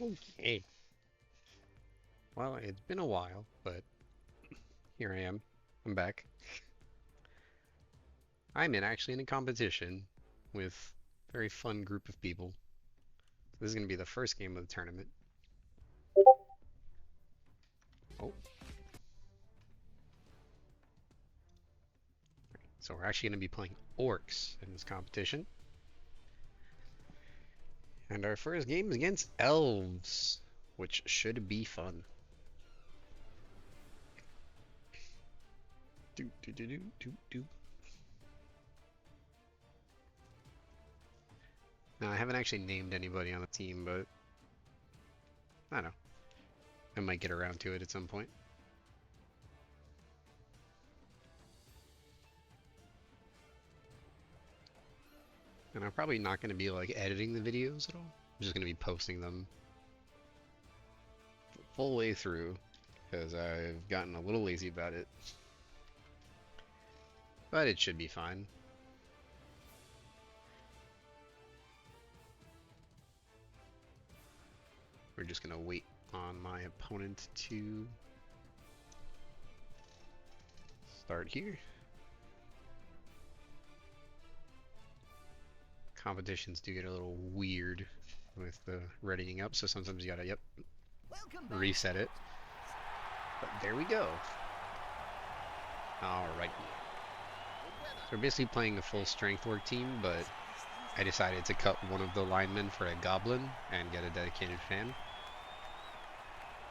Okay. Well, it's been a while, but here I am. I'm back. I'm actually in a competition with a very fun group of people. This is going to be the first game of the tournament. Oh, so we're actually going to be playing orcs in this competition. And our first game is against elves, which should be fun. Do do do do do do. Now, I haven't actually named anybody on the team, but I don't know. I might get around to it at some point. And I'm probably not going to be like editing the videos at all. I'm just going to be posting them full way through because I've gotten a little lazy about it. But it should be fine. We're just going to wait on my opponent to start here. Competitions do get a little weird with the readying up, so sometimes you gotta, reset it. But there we go. Alright. So we're basically playing a full strength work team, but I decided to cut one of the linemen for a goblin and get a dedicated fan.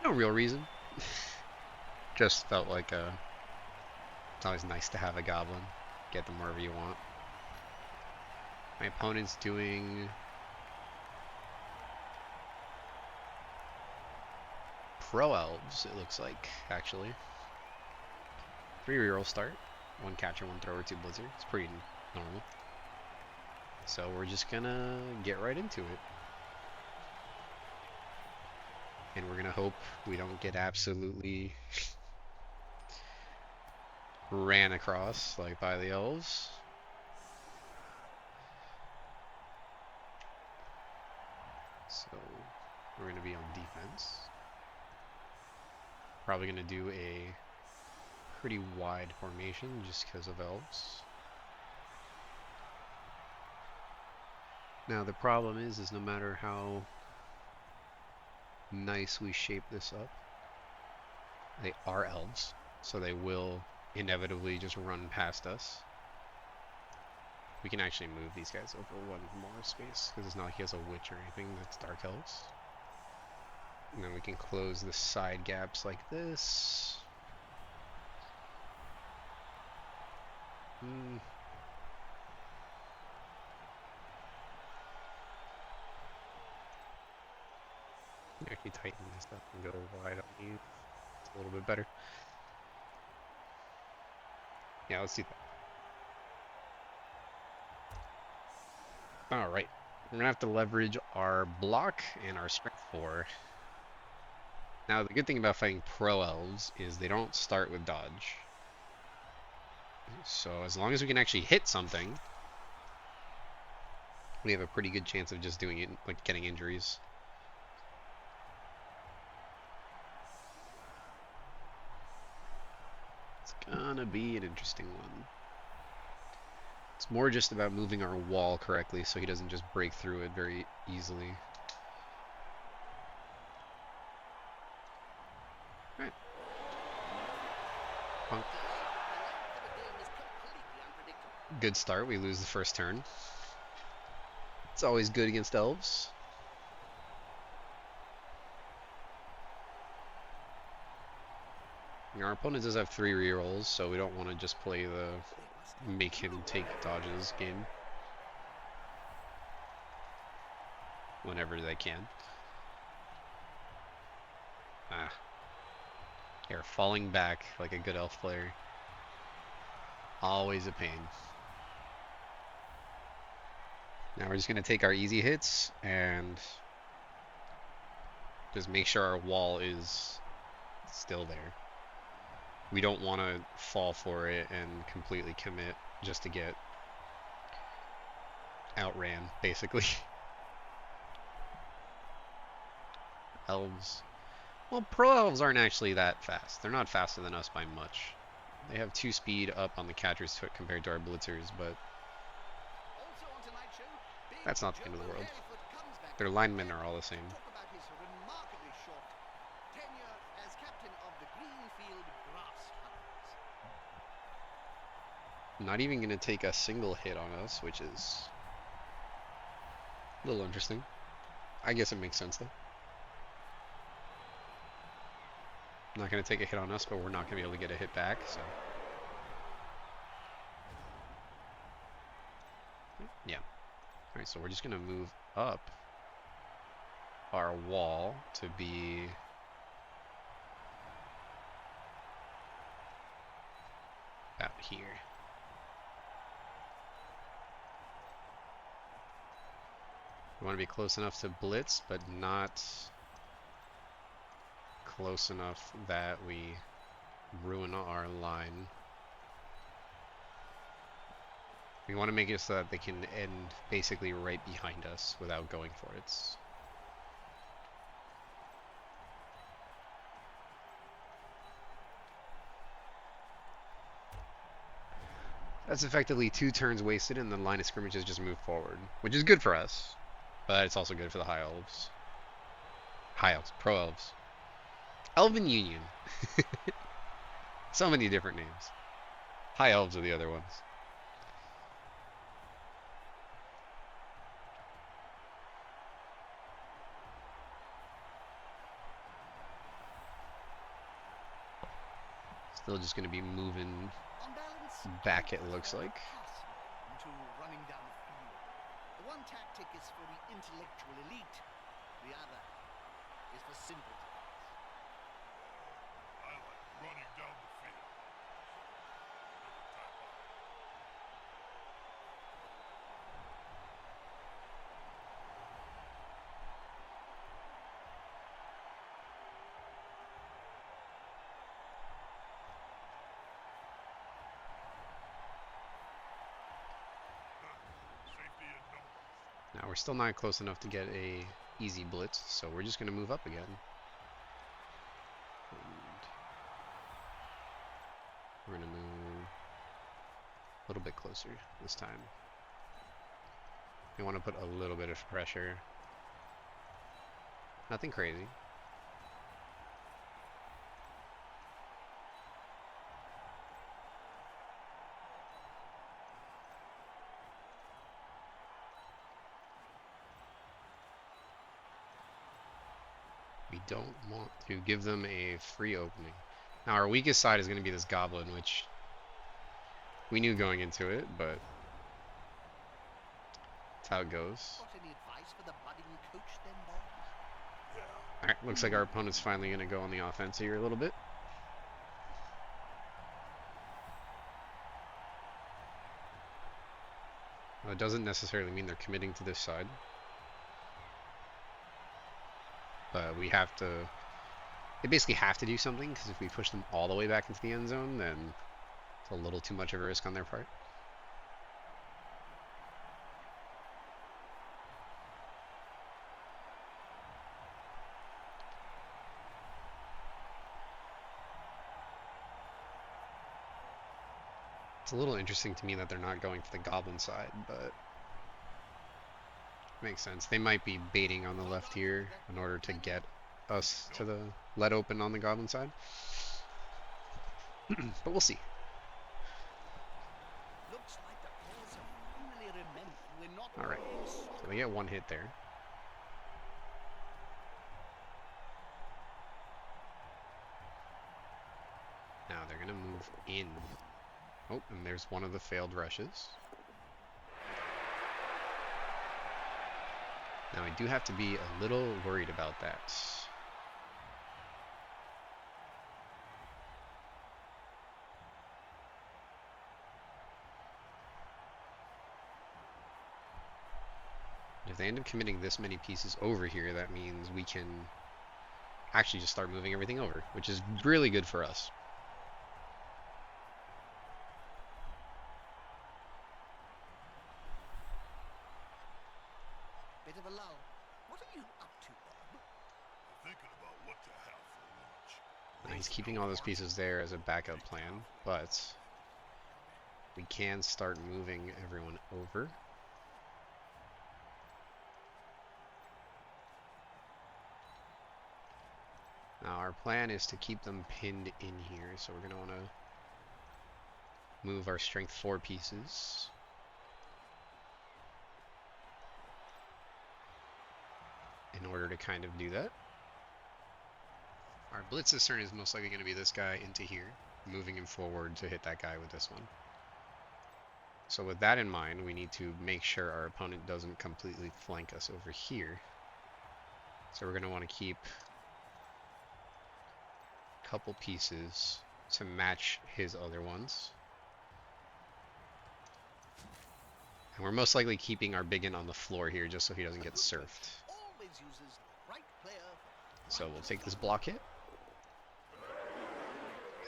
No real reason. Just felt like it's always nice to have a goblin. Get them wherever you want. My opponent's doing pro elves, it looks like, actually. 3 reroll start. 1 catcher, 1 thrower, 2 blizzard. It's pretty normal. So we're just gonna get right into it. And we're gonna hope we don't get absolutely ran across like by the elves. So we're gonna be on defense. Probably gonna do a pretty wide formation just because of elves. Now the problem is no matter how nice we shape this up, they are elves, so they will inevitably just run past us. We can actually move these guys over 1 more space because it's not like he has a witch or anything that's dark elves. And then we can close the side gaps like this. Actually tighten this up and go wide on you. It's a little bit better. Yeah, let's do that. Alright. We're gonna have to leverage our block and our strength 4. Now the good thing about fighting pro elves is they don't start with dodge. So as long as we can actually hit something, we have a pretty good chance of just doing it, like getting injuries. It's gonna be an interesting one. It's more just about moving our wall correctly so he doesn't just break through it very easily. Alright. Good start. We lose the first turn. It's always good against elves. Our opponent does have 3 rerolls, so we don't want to just play the make him take dodges game whenever they can. They're falling back like a good elf player. Always a pain. Now we're just going to take our easy hits and just make sure our wall is still there. We don't want to fall for it and completely commit just to get outran, basically. Elves. Well, pro elves aren't actually that fast. They're not faster than us by much. They have 2 speed up on the catcher's foot compared to our blitzers, but that's not the end of the world. Their linemen are all the same. Not even going to take a single hit on us, which is a little interesting. I guess it makes sense, though. Not going to take a hit on us, but we're not going to be able to get a hit back, so. Yeah. Alright, so we're just going to move up our wall to be about here. We want to be close enough to blitz, but not close enough that we ruin our line. We want to make it so that they can end basically right behind us without going for it. That's effectively 2 turns wasted, and the line of scrimmage has just moved forward, which is good for us, but it's also good for the high elves. High elves, pro elves. Elven Union. So many different names. High elves are the other ones. Still just going to be moving back, it looks like. The one tactic is for the intellectual elite. The other is for simpletons. I like running down the field. Now we're still not close enough to get a easy blitz, so we're just going to move up again. And we're going to move a little bit closer this time. We want to put a little bit of pressure. Nothing crazy. We don't want to give them a free opening. Now our weakest side is going to be this goblin, which we knew going into it, but that's how it goes. Alright, looks like our opponent's finally going to go on the offense here a little bit. Well, it doesn't necessarily mean they're committing to this side. But we have to... They basically have to do something, because if we push them all the way back into the end zone, then it's a little too much of a risk on their part. It's a little interesting to me that they're not going for the goblin side, but makes sense. They might be baiting on the left here in order to get us to the let open on the goblin side. But we'll see. Alright, so they get one hit there. Now they're going to move in. Oh, and there's one of the failed rushes. Now I do have to be a little worried about that. If they end up committing this many pieces over here, that means we can actually just start moving everything over, which is really good for us. Bit of a lull. What are you up to, Bob? Now he's keeping all those pieces there as a backup plan, but we can start moving everyone over. Now our plan is to keep them pinned in here, so we're going to want to move our strength 4 pieces. In order to kind of do that. Our blitz's turn is most likely going to be this guy into here, moving him forward to hit that guy with this one. So with that in mind, we need to make sure our opponent doesn't completely flank us over here. So we're going to want to keep a couple pieces to match his other ones. And we're most likely keeping our biggin on the floor here just so he doesn't get surfed. So we'll take this block hit.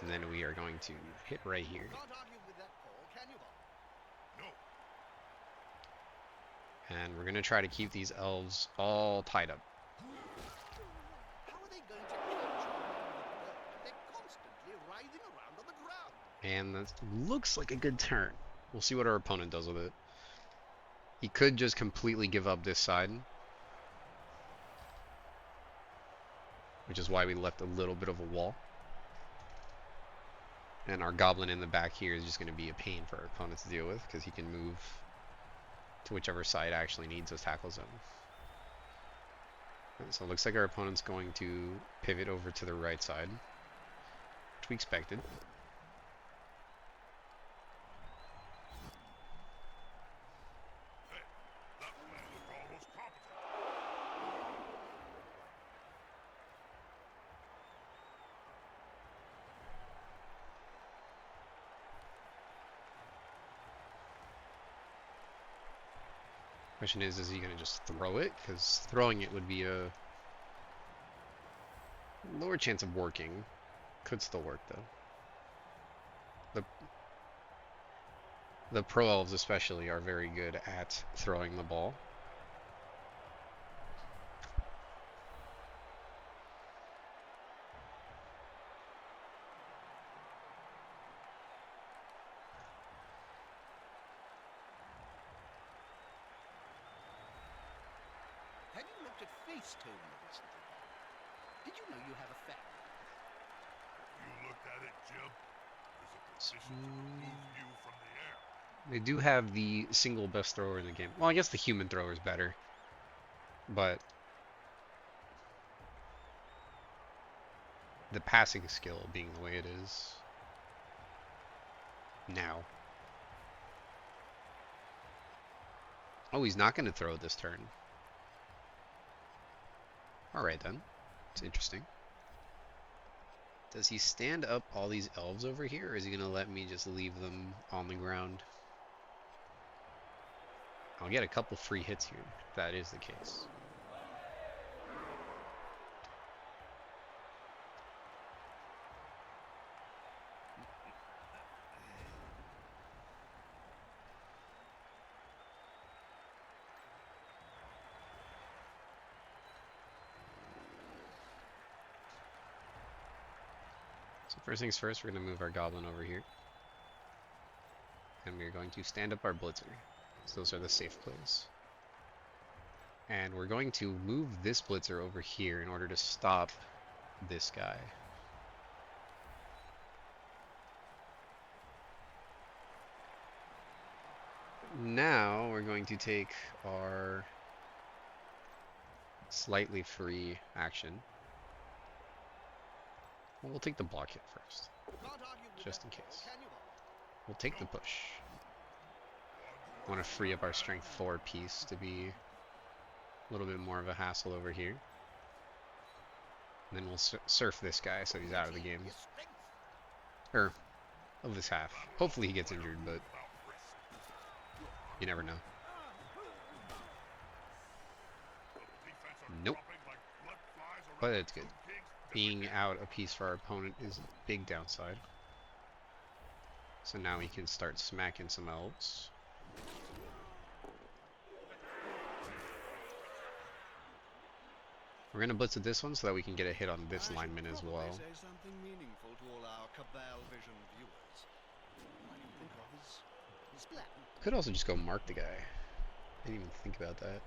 And then we are going to hit right here. And we're going to try to keep these elves all tied up. And that looks like a good turn. We'll see what our opponent does with it. He could just completely give up this side, which is why we left a little bit of a wall. And our goblin in the back here is just going to be a pain for our opponent to deal with, because he can move to whichever side actually needs a tackle zone. And so it looks like our opponent's going to pivot over to the right side, which we expected. Question is he going to just throw it? Because throwing it would be a lower chance of working. Could still work though. The pro elves especially are very good at throwing the ball. Did you know you have a family? You looked at it, Jim. There's a position to remove you from the air. They do have the single best thrower in the game. Well, I guess the human thrower is better. But the passing skill being the way it is now. Oh, he's not going to throw this turn. Alright then. It's interesting. Does he stand up all these elves over here, or is he going to let me just leave them on the ground? I'll get a couple free hits here, if that is the case. So first things first, we're going to move our goblin over here. And we're going to stand up our blitzer. So those are the safe plays. And we're going to move this blitzer over here in order to stop this guy. Now we're going to take our slightly free action. Well, we'll take the block hit first, just in case. We'll take the push. I want to free up our strength 4 piece to be a little bit more of a hassle over here. And then we'll surf this guy so he's out of the game. Or, of this half. Hopefully he gets injured, but you never know. Nope. But it's good. Being out a piece for our opponent is a big downside. So now we can start smacking some elves. We're gonna blitz with this one so that we can get a hit on this lineman as well. Say something meaningful to all our Cabal Vision viewers. All I can think of is black. Could also just go mark the guy. I didn't even think about that.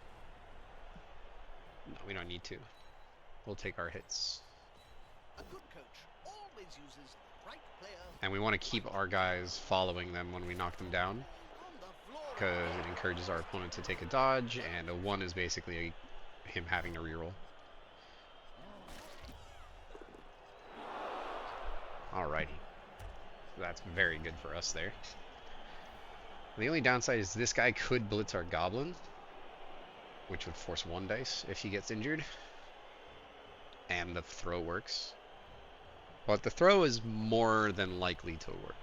No, we don't need to. We'll take our hits. A good coach always uses the right player And we want to keep our guys following them when we knock them down, on the floor. because it encourages our opponent to take a dodge, and a 1 is basically him having to reroll. Alrighty. That's very good for us there. The only downside is this guy could blitz our goblin, which would force 1 dice if he gets injured. And the throw works. But the throw is more than likely to work.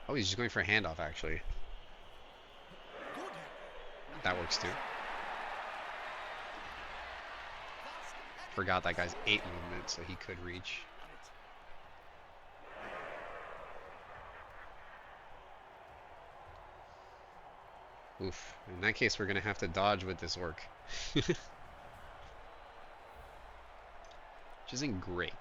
Oh, he's just going for a handoff, actually. Good. That works too. Forgot that guy's 8 movement, so he could reach. Oof. In that case, we're going to have to dodge with this orc. Which isn't great.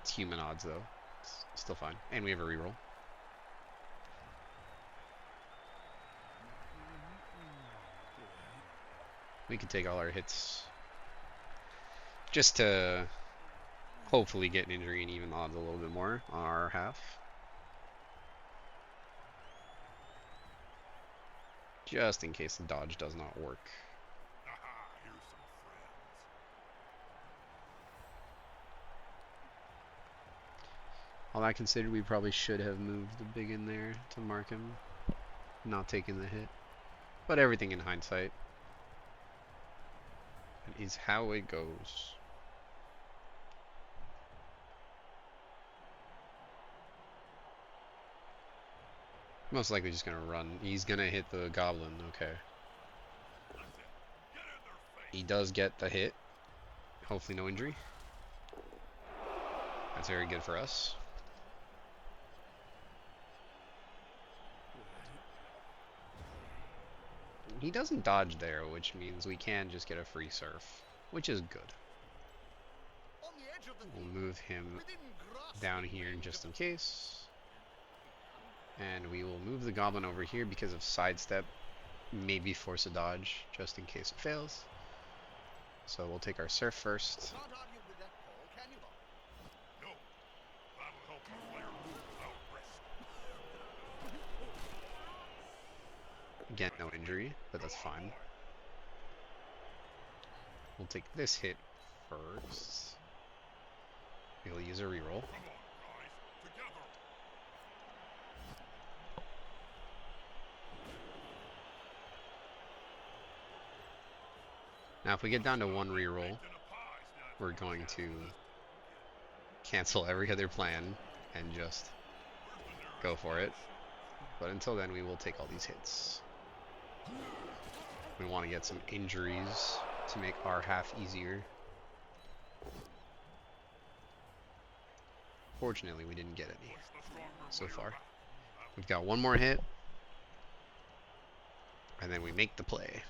It's human odds, though. It's still fine. And we have a reroll. We could take all our hits. Just to hopefully get an injury and even odds a little bit more on our half. Just in case the dodge does not work. Aha, here's some friends. All that considered, we probably should have moved the big in there to mark him, not taking the hit. But everything in hindsight is how it goes. Most likely just gonna run. He's gonna hit the goblin, okay. He does get the hit. Hopefully no injury. That's very good for us. He doesn't dodge there, which means we can just get a free surf, which is good. On the edge of the We'll field, move him within grasp down here just in case. And we will move the goblin over here because of sidestep. Maybe force a dodge just in case it fails. So we'll take our surf first. Can't argue with that call, can you, Bob? No, that'll help the player move without risk. Again, no injury, but that's fine. We'll take this hit first. We'll use a reroll. Come on, guys, together. Now if we get down to 1 reroll, Dinner pie's not we're going to cancel every other plan and just go for it. But until then, we will take all these hits. We want to get some injuries to make our half easier. Fortunately, we didn't get any so far. We've got 1 more hit, and then we make the play.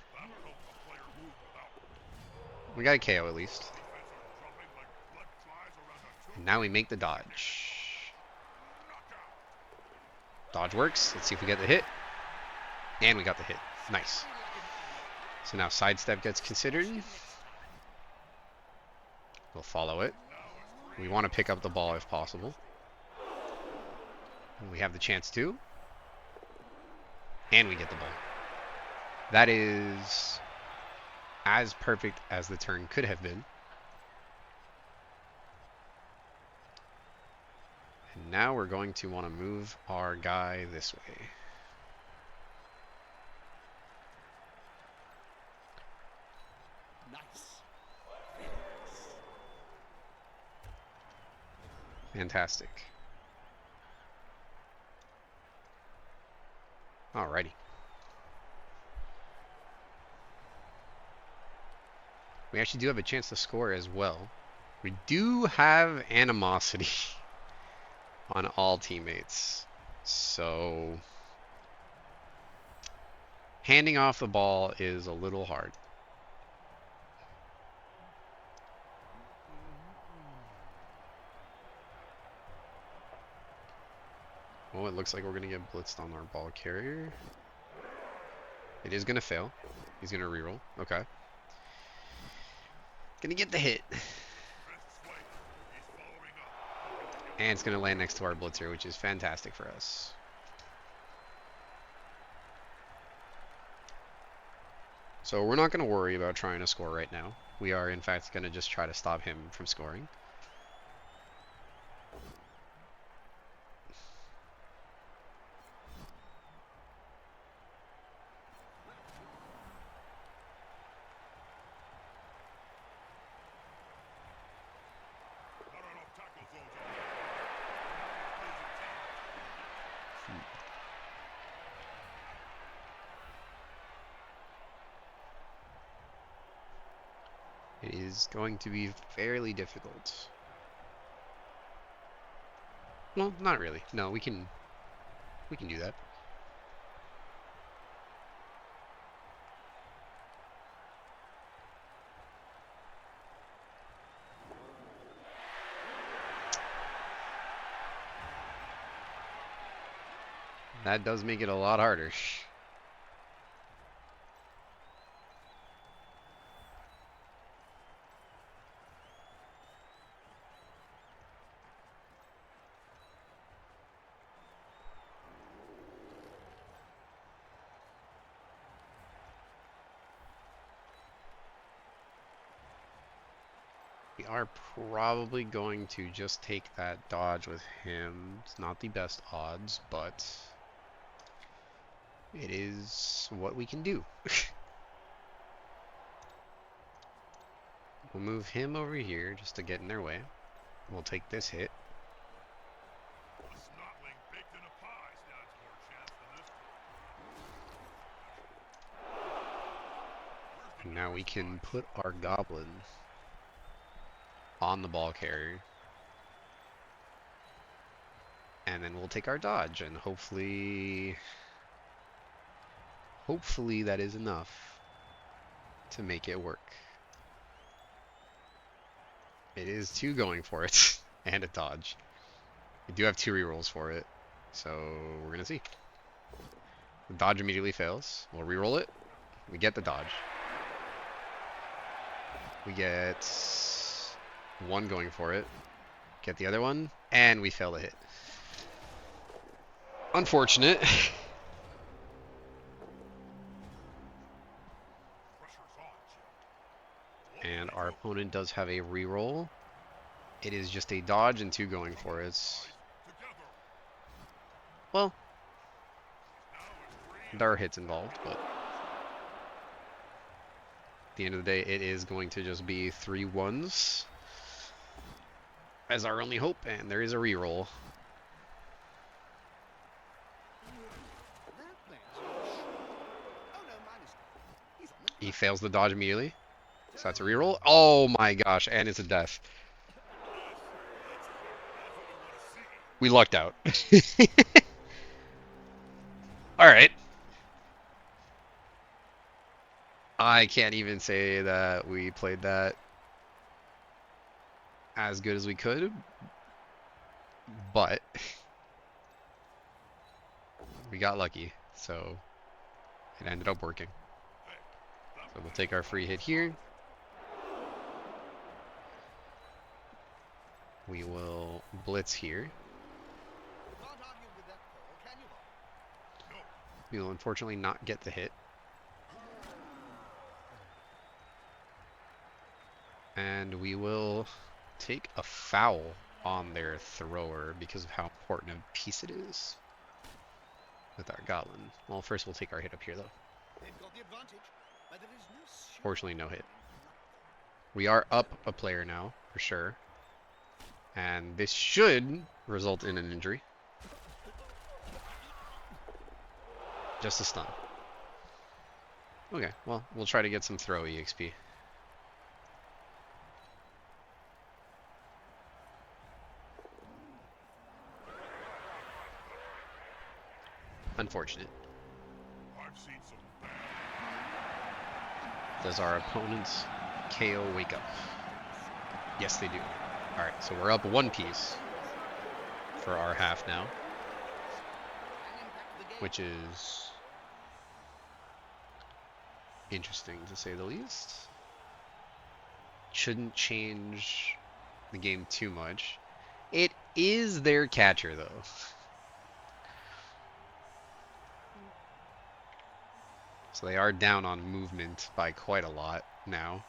We got a KO at least. And now we make the dodge. Dodge works. Let's see if we get the hit. And we got the hit. Nice. So now sidestep gets considered. We'll follow it. We want to pick up the ball if possible. And we have the chance to. And we get the ball. That is as perfect as the turn could have been. And now we're going to want to move our guy this way. Nice. Fantastic. Alrighty. We actually do have a chance to score as well. We do have animosity on all teammates. So handing off the ball is a little hard. Well, it looks like we're going to get blitzed on our ball carrier. It is going to fail. He's going to reroll. Okay. Going to get the hit. And it's going to land next to our blitzer, which is fantastic for us. So we're not going to worry about trying to score right now. We are, in fact, going to just try to stop him from scoring. It is going to be fairly difficult. Well, not really. No, we can do that. That does make it a lot harder. We are probably going to just take that dodge with him. It's not the best odds, but it is what we can do. We'll move him over here just to get in their way. We'll take this hit. And now we can put our goblin on the ball carrier. And then we'll take our dodge, and hopefully that is enough to make it work. It is 2 going for it, and a dodge. We do have 2 rerolls for it, so we're going to see. The dodge immediately fails. We'll reroll it. We get the dodge. We get 1 going for it. Get the other one, and we fail the hit. Unfortunate. And our opponent does have a reroll. It is just a dodge and 2 going for it. Well, there are hits involved, but at the end of the day, it is going to just be 3 1s as our only hope, and there is a reroll. He fails the dodge immediately. So that's a reroll. Oh my gosh, and it's a death. We lucked out. Alright. I can't even say that we played that as good as we could, but we got lucky, so it ended up working. So we'll take our free hit here. We will blitz here. We will unfortunately not get the hit. And we will take a foul on their thrower because of how important a piece it is with our goblin. Well, first we'll take our hit up here, though. Fortunately, no hit. We are up a player now, for sure. And this should result in an injury. Just a stun. Okay, well, we'll try to get some throw EXP. Unfortunate. I've seen some bad. Does our opponent's KO wake up? Yes, they do. Alright, so we're up one piece for our half now, which is interesting to say the least. Shouldn't change the game too much. It is their catcher, though. So they are down on movement by quite a lot now.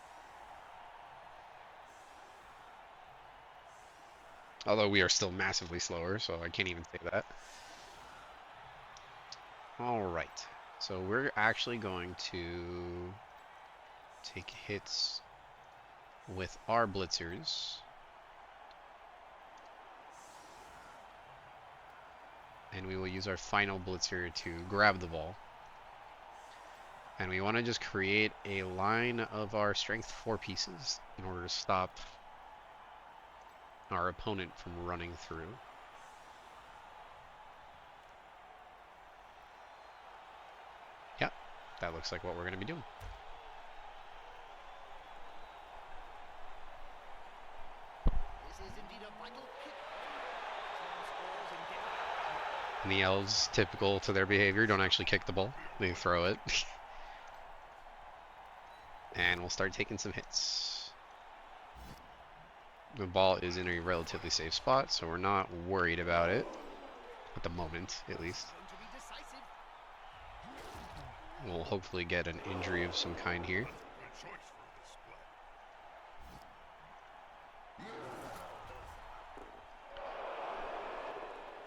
Although we are still massively slower, so I can't even say that. Alright, so we're actually going to take hits with our blitzers. And we will use our final blitzer to grab the ball. And we want to just create a line of our strength 4 pieces in order to stop our opponent from running through. Yep, that looks like what we're going to be doing. This is indeed a vital kick. Team scores indefinitely. And the Elves, typical to their behavior, don't actually kick the ball. They throw it. And we'll start taking some hits. The ball is in a relatively safe spot, so we're not worried about it. At the moment, at least. Going to be decisive. We'll hopefully get an injury of some kind here. Good choice for this play.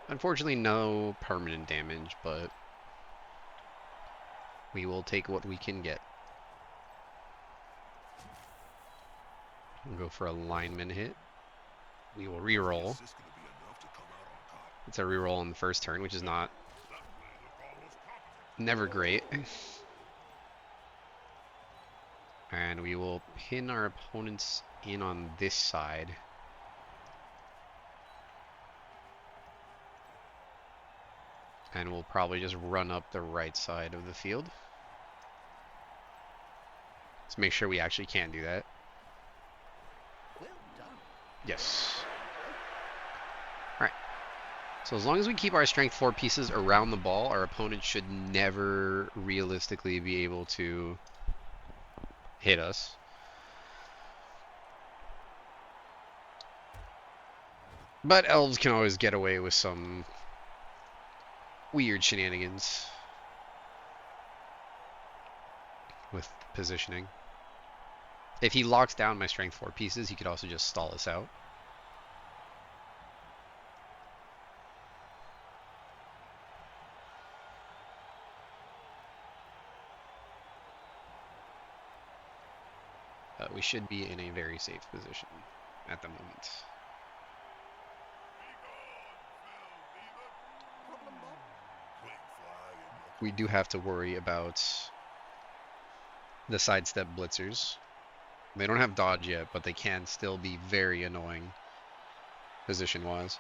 Unfortunately, no permanent damage, but we will take what we can get. We'll go for a lineman hit. We will re-roll. Is this gonna be enough to come out on top? It's a re-roll on the first turn, which is not That play looked almost competent. never great. And we will pin our opponents in on this side. And we'll probably just run up the right side of the field. Let's make sure we actually can do that. Well done. Yes. Alright. So as long as we keep our strength 4 pieces around the ball, our opponent should never realistically be able to hit us. But Elves can always get away with some weird shenanigans with positioning. If he locks down my strength 4 pieces, he could also just stall us out. We should be in a very safe position at the moment. Problem, Bob? Quick fly and We do have to worry about the sidestep blitzers. They don't have dodge yet, but they can still be very annoying position-wise.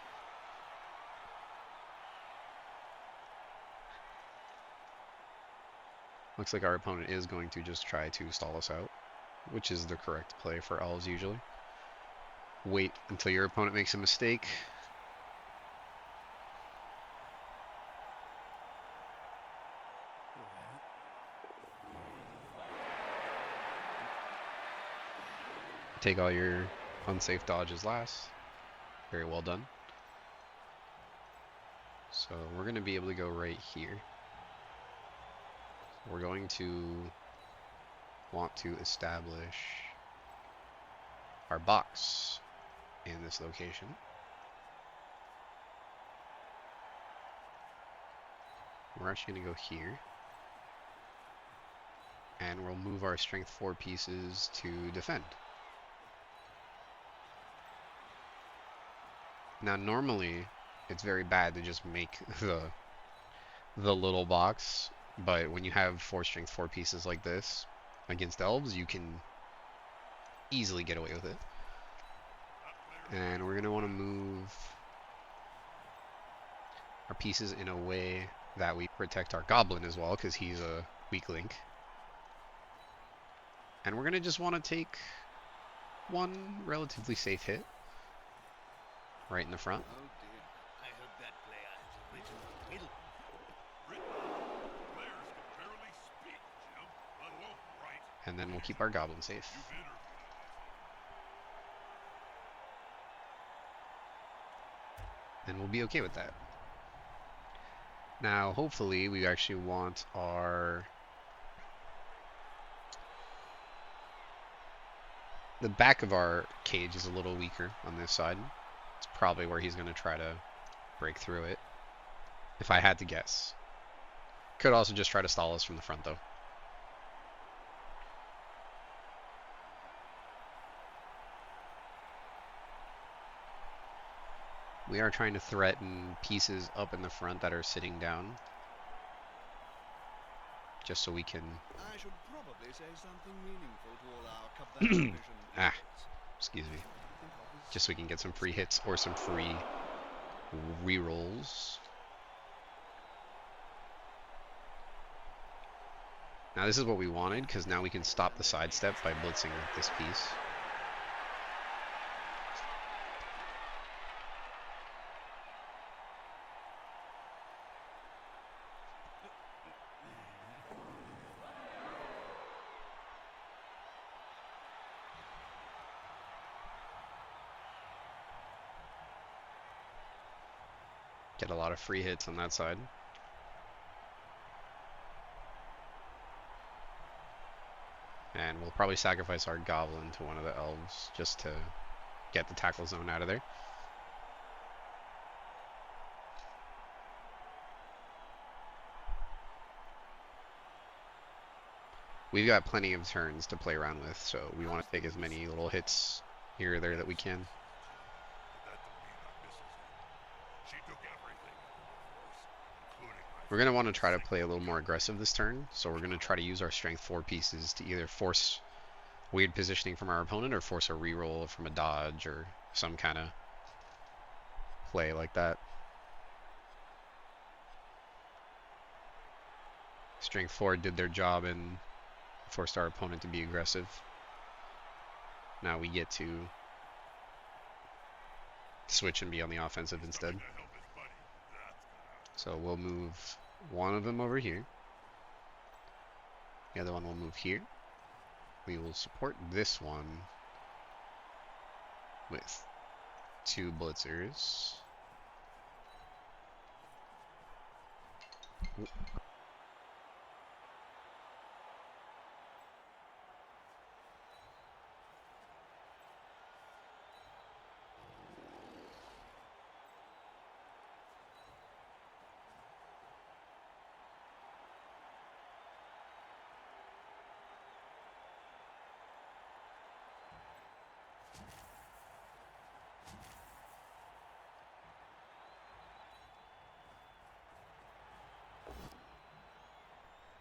Looks like our opponent is going to just try to stall us out, which is the correct play for Elves usually. Wait until your opponent makes a mistake. Take all your unsafe dodges last. Very well done. So we're going to be able to go right here. We're going to want to establish our box in this location. We're actually going to go here. And we'll move our strength 4 pieces to defend. Now normally it's very bad to just make the little box, but when you have 4 strength 4 pieces like this against Elves, you can easily get away with it. And we're going to want to move our pieces in a way that we protect our goblin as well, because he's a weak link. And we're going to just want to take one relatively safe hit right in the front. Oh dear. I hope that player has original will. Players can barely speak, Jim, let alone write. And then we'll keep our goblin safe. You've interviewed And we'll be okay with that. Now, hopefully, we actually want our... The back of our cage is a little weaker on this side. It's probably where he's going to try to break through it, if I had to guess. Could also just try to stall us from the front, though. We are trying to threaten pieces up in the front that are sitting down, just so we can... I should probably say something meaningful to all our Cabal Division Ah. leaders. Excuse me. Think of his Just so we can get some free hits or some free rerolls. Now this is what we wanted, because now we can stop the sidestep by blitzing with this piece. Get a lot of free hits on that side. And we'll probably sacrifice our goblin to one of the elves just to get the tackle zone out of there. We've got plenty of turns to play around with, so we want to take as many little hits here or there that we can. But that don't mean our missus. She took everything out of the force, including my We're going to want to try to play a little more aggressive this turn, so we're going to try to use our strength 4 pieces to either force weird positioning from our opponent or force a reroll from a dodge or some kind of play like that. Strength 4 did their job and forced our opponent to be aggressive. Now we get to switch and be on the offensive instead. to help his buddy. That's gonna So we'll move one of them over here. The other one will move here. We will support this one with 2 blitzers.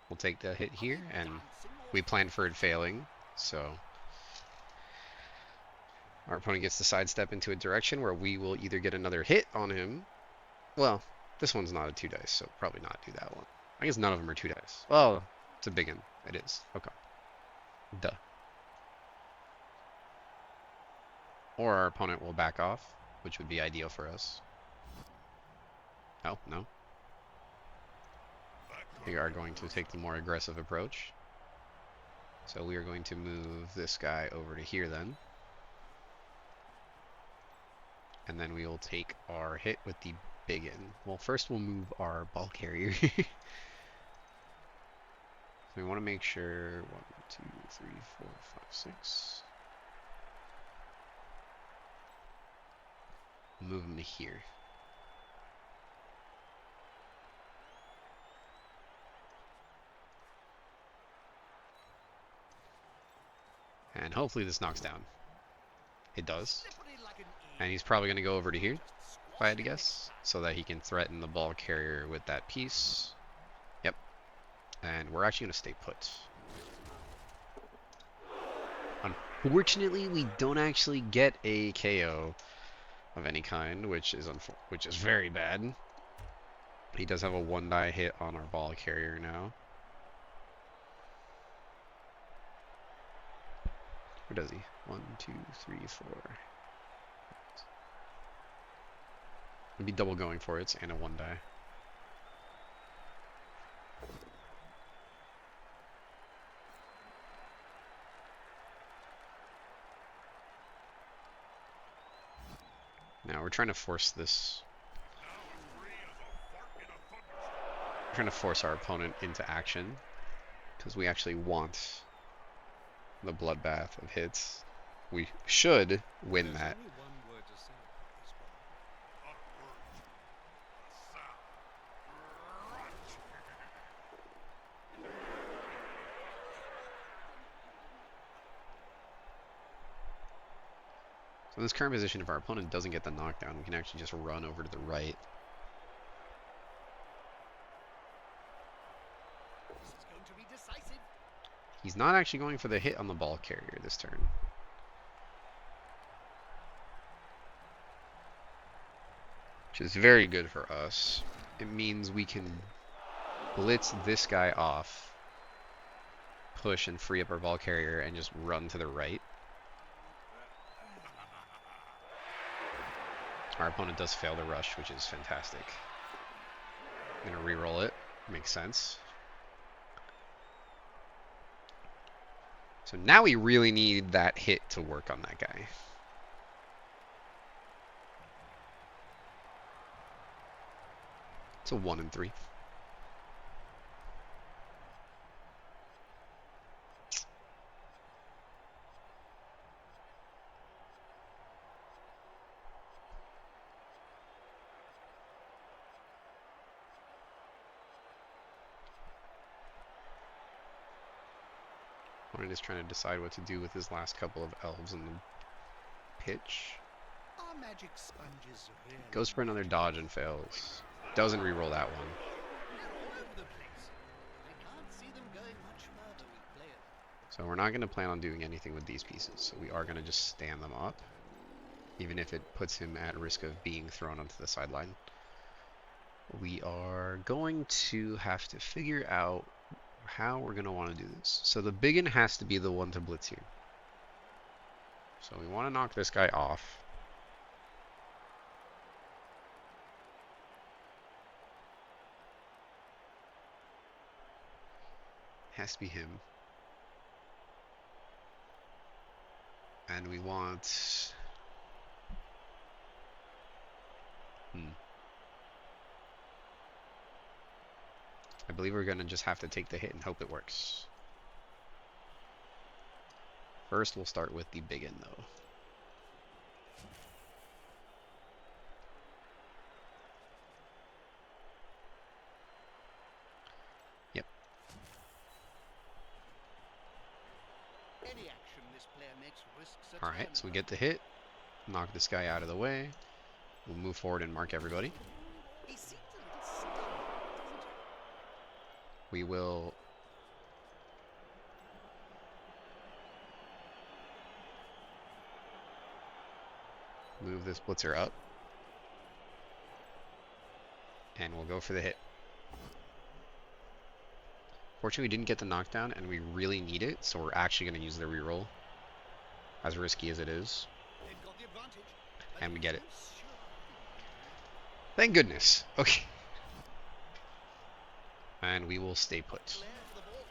We'll take the hit here, and we planned for it failing, so our opponent gets to sidestep into a direction where we will either get another hit on him. Well, this one's not a 2 dice, so probably not do that one. I guess none of them are 2 dice. Well, it's a big one. It is. Okay. Duh. Or our opponent will back off, which would be ideal for us. Oh, no. We are going to take the more aggressive approach. So we are going to move this guy over to here then. And then we will take our hit with the biggin. Well, first we'll move our ball carrier. So we want to make sure 1, 2, 3, 4, 5, 6. Move him to here. And hopefully this knocks down. It does. slippery like an eel. And he's probably going to go over to here, Just if I had to squash guess, so that he can threaten the ball carrier with that piece. Yep. And we're actually going to stay put. Unfortunately, we don't actually get a KO of any kind, which is very bad. He does have a 1-die hit on our ball carrier now. Where does he? 1, 2, 3, 4. It'd be double going for it and a 1-die. Now we're trying to force this. We're trying to force our opponent into action because we actually want the bloodbath of hits. We should win that. So in this current position, if our opponent doesn't get the knockdown, we can actually just run over to the right. This is going to be decisive. He's not actually going for the hit on the ball carrier this turn. Which is very good for us. It means we can blitz this guy off, push and free up our ball carrier, and just run to the right. Our opponent does fail the rush, which is fantastic. I'm going to re-roll it. Makes sense. So now we really need that hit to work on that guy. It's a 1 and 3. Opponent is trying to decide what to do with his last couple of elves in the pitch. Our magic sponges really Goes for another dodge and fails. Doesn't re-roll that one. They're all over the place. I can't see them going much further with players. So we're not going to plan on doing anything with these pieces. So we are going to just stand them up, even if it puts him at risk of being thrown onto the sideline. We are going to have to figure out how we're going to want to do this. So the biggin has to be the one to blitz here. So we want to knock this guy off. Has to be him. And we want... I believe we're going to just have to take the hit and hope it works. First, we'll start with the biggin, though. Yep. Any action this player makes risks a Alright, so we turnover. get the hit. Knock this guy out of the way. We'll move forward and mark everybody. He seems a little stunned, doesn't he? We will... move this blitzer up. And we'll go for the hit. Fortunately, we didn't get the knockdown, and we really need it, so we're actually going to use the reroll. As risky as it is. They've got the advantage. And we get it. Sure. Thank goodness. Okay. And we will stay put. Flair for the ball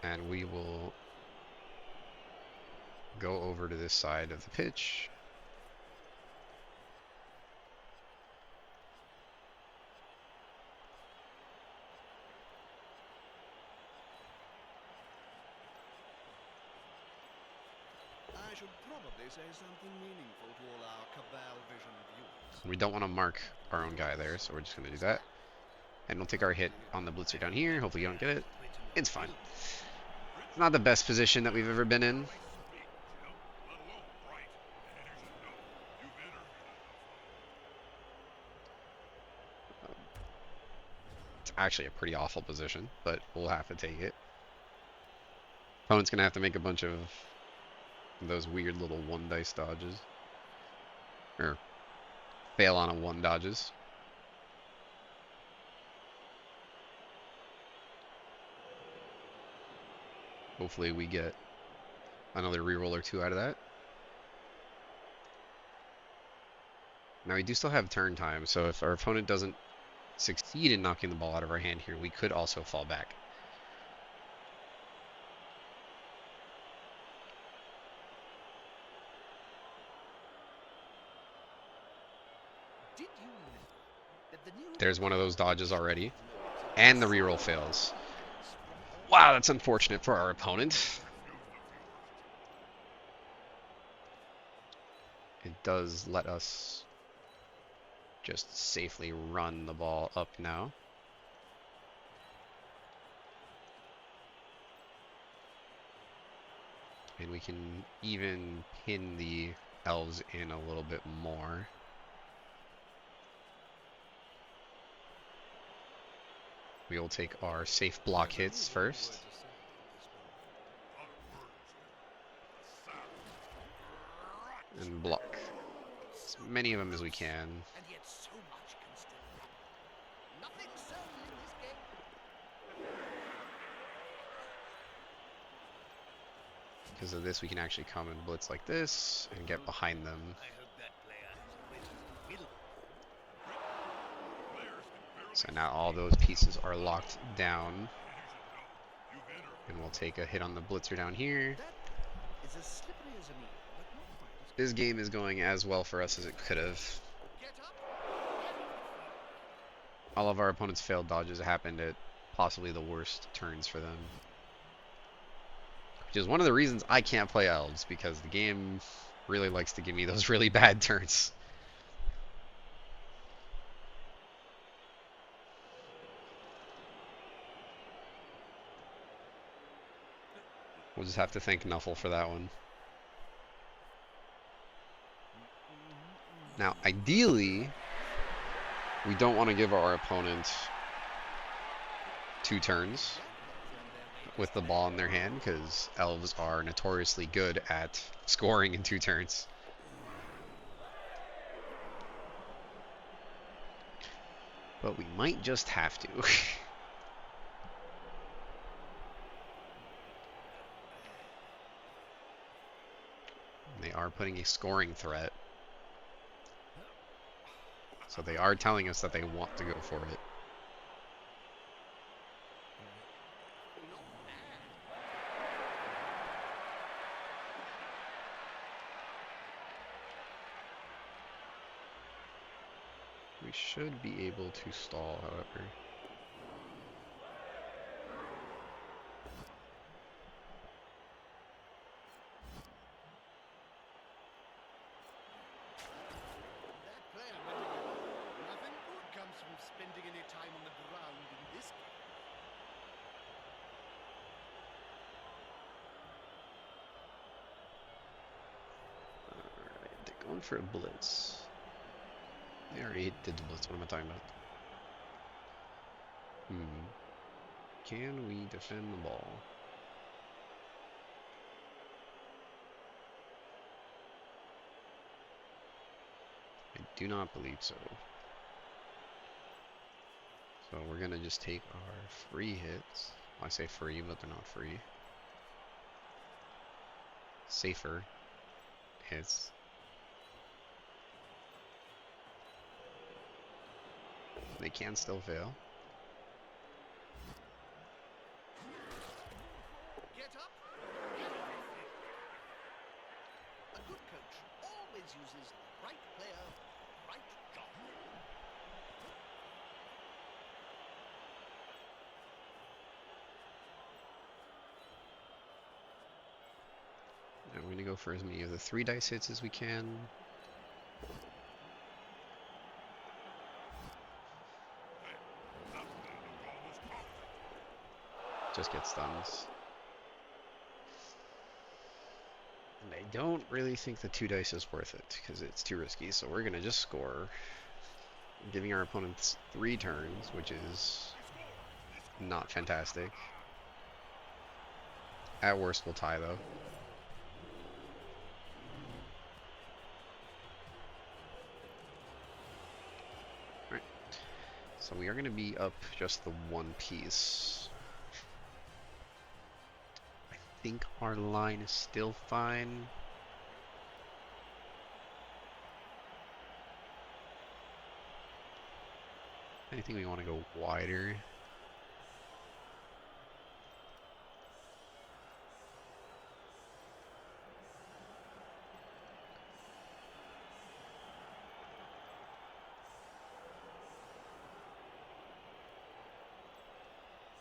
captain. And we will go over to this side of the pitch. I should probably say something meaningful to all our Cabal Vision viewers. We don't want to mark our own guy there, so we're just going to do that. And we'll take our hit on the blitzer down here. Hopefully you don't get it. It's fine. It's not the best position that we've ever been in. It's actually a pretty awful position, but we'll have to take it. Opponent's going to have to make a bunch of those weird little 1 dice dodges. Or Fail on a 1 dodges. Hopefully we get another reroll or 2 out of that. Now we do still have turn time, so if our opponent doesn't succeed in knocking the ball out of our hand here, we could also fall back. Did you know that the new There's one of those dodges already. And the reroll fails. Wow, that's unfortunate for our opponent. It does let us just safely run the ball up now. And we can even pin the elves in a little bit more. We'll take our safe block hits first. And block as many of them as we can. And yet so much can still happen. Nothing certain in this game. Because of this, we can actually come and blitz like this and get behind them. I hope that player has went to the middle. So now all those pieces are locked down. And we'll take a hit on the blitzer down here. That is as slippery as an eel, but not quite as This game is going as well for us as it could have. Get up. All of our opponents' failed dodges happened at possibly the worst turns for them. Which is one of the reasons I can't play elves, because the game really likes to give me those really bad turns. We'll just have to thank Nuffle for that one. Now, ideally, we don't want to give our opponent 2 turns with the ball in their hand, because elves are notoriously good at scoring in 2 turns. But we might just have to. They are putting a scoring threat. So they are telling us that they want to go for it. We should be able to stall, however. That player went again. Nothing good comes from spending any time on the ground in this game. Alright, they're going for a blitz. They already did the blitz. What am I talking about? Can we defend the ball? I do not believe so. So we're going to just take our free hits. I say free, but they're not free. Safer hits. They can still fail. Get up. A good coach always uses the right player, right job. Now we're going to go for as many of the 3 dice hits as we can. Just get stuns. And I don't really think the 2 dice is worth it, because it's too risky, so we're going to just score, giving our opponents 3 turns, which is not fantastic. At worst, we'll tie, though. So we are going to be up just the one piece. I think our line is still fine. I think we want to go wider.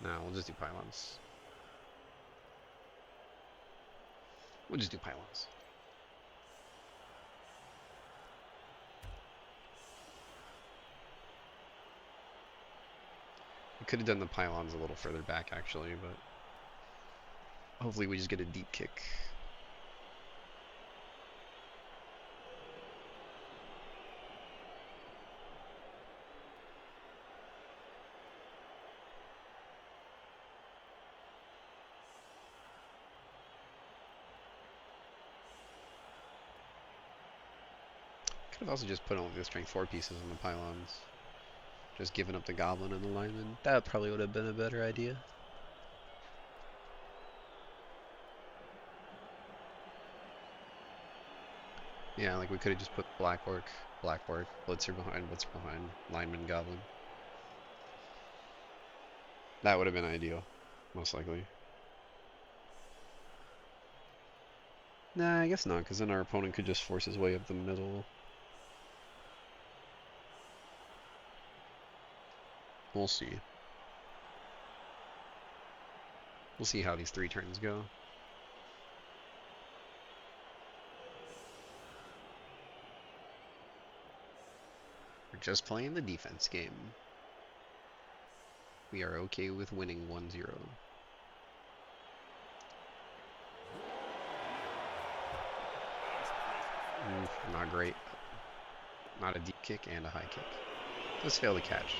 No, we'll just do pylons. We'll just do pylons. We could have done the pylons a little further back actually, but hopefully we just get a deep kick. Could have also just put only the strength 4 pieces on the pylons. Just giving up the goblin and the lineman. That probably would have been a better idea. Yeah, like we could have just put black orc, blitzer behind, lineman, goblin. That would have been ideal, most likely. Nah, I guess not, because then our opponent could just force his way up the middle. We'll see. We'll see how these 3 turns go. We're just playing the defense game. We are okay with winning 1-0. Not great. Not a deep kick and a high kick. Just fail to catch.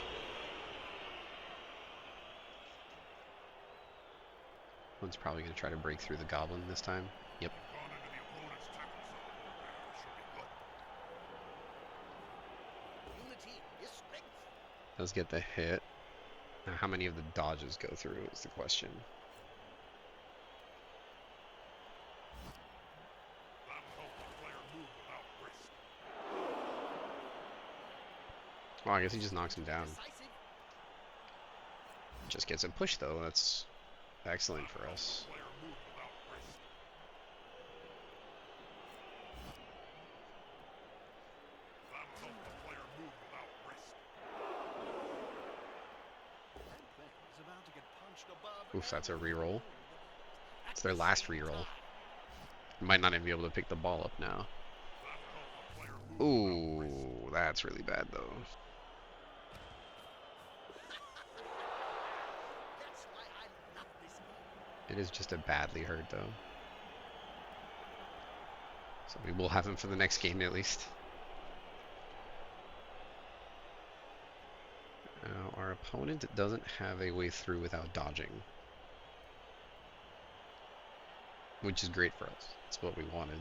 One's probably going to try to break through the goblin this time. Yep. Does get the hit. Now, how many of the dodges go through is the question. Well, I guess he just knocks him down. Just gets a push though. That's excellent for us. Oof, that's a reroll. It's their last reroll. Might not even be able to pick the ball up now. Ooh, that's really bad though. It is just a badly hurt though. So we will have him for the next game at least. Now, our opponent doesn't have a way through without dodging, which is great for us. That's what we wanted.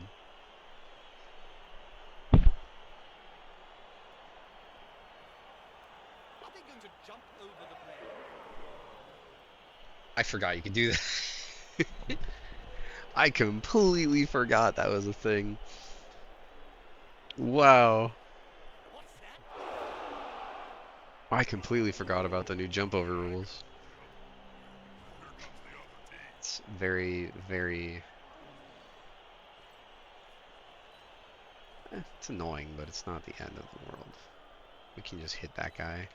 I forgot you could do that. I completely forgot that was a thing. Wow. I completely forgot about the new jump over rules. It's very, very... it's annoying, but it's not the end of the world. We can just hit that guy.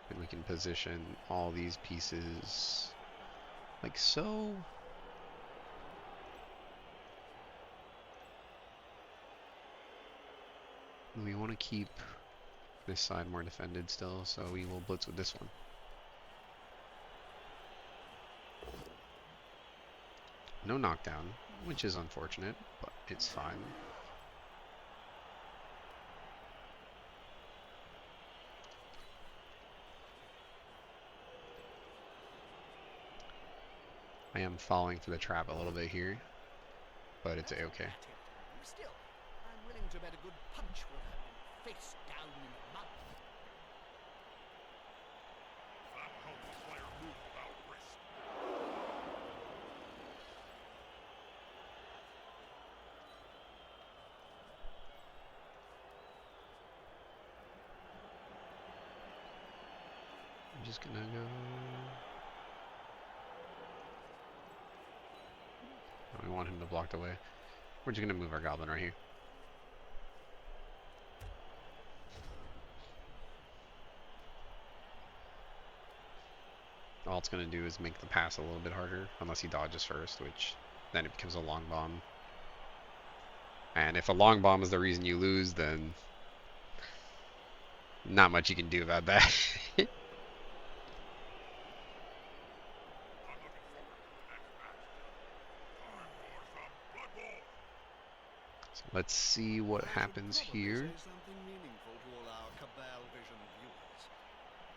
And we can position all these pieces like so. We want to keep this side more defended still, so we will blitz with this one. No knockdown, which is unfortunate, but it's fine. I am falling for the trap a little bit here, but it's okay. Still, I'm willing to bet a good punch will have been face down in the mud. That'll help the player move without risk. I'm just gonna go. We want him to block the way. We're just gonna move our goblin right here. All it's gonna do is make the pass a little bit harder, unless he dodges first, which then it becomes a long bomb. And if a long bomb is the reason you lose, then not much you can do about that. So let's see what happens here. Something meaningful to all our Cabal Vision viewers.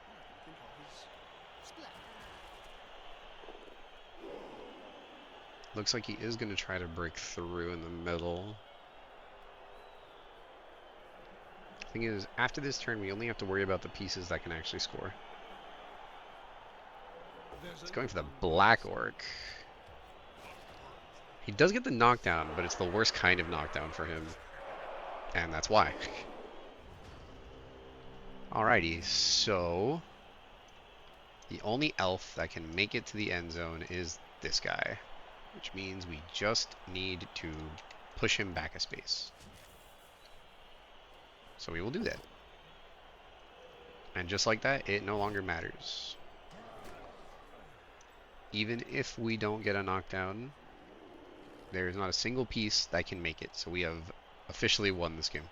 All I can think of is Splash. Looks like he is going to try to break through in the middle. Thing is, after this turn, we only have to worry about the pieces that can actually score. It's going for the Black Orc. He does get the knockdown, but it's the worst kind of knockdown for him. And that's why. Alrighty, so the only elf that can make it to the end zone is this guy, which means we just need to push him back a space. So we will do that. And just like that, it no longer matters. Even if we don't get a knockdown, there is not a single piece that can make it. So we have officially won this game,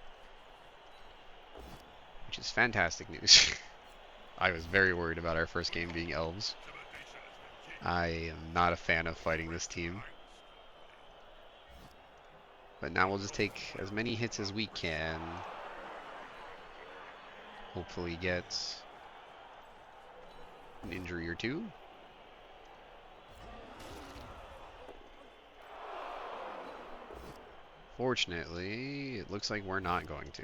which is fantastic news. I was very worried about our first game being elves. I am not a fan of fighting this team. But now we'll just take as many hits as we can. Hopefully get an injury or two. Fortunately, it looks like we're not going to.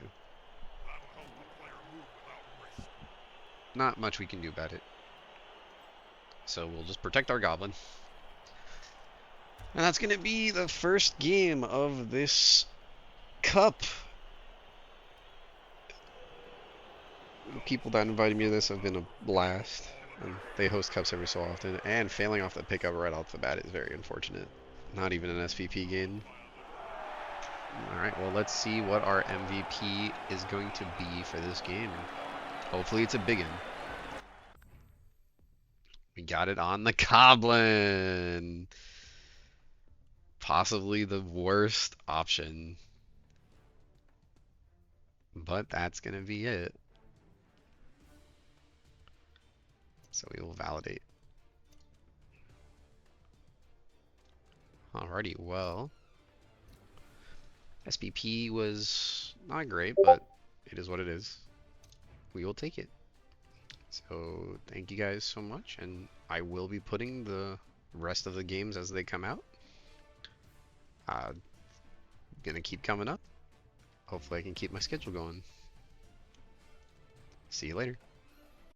Not much we can do about it. So we'll just protect our goblin. And that's going to be the first game of this cup. The people that invited me to this have been a blast. And they host cups every so often. And failing off the pickup right off the bat is very unfortunate. Not even an SVP game. Alright, well, let's see what our MVP is going to be for this game. Hopefully it's a big one. We got it on the Goblin. Possibly the worst option. But that's going to be it. So we will validate. Alrighty, well. SPP was not great, but it is what it is. We will take it. So thank you guys so much, and I will be putting the rest of the games as they come out. Gonna keep coming up. Hopefully I can keep my schedule going. See you later.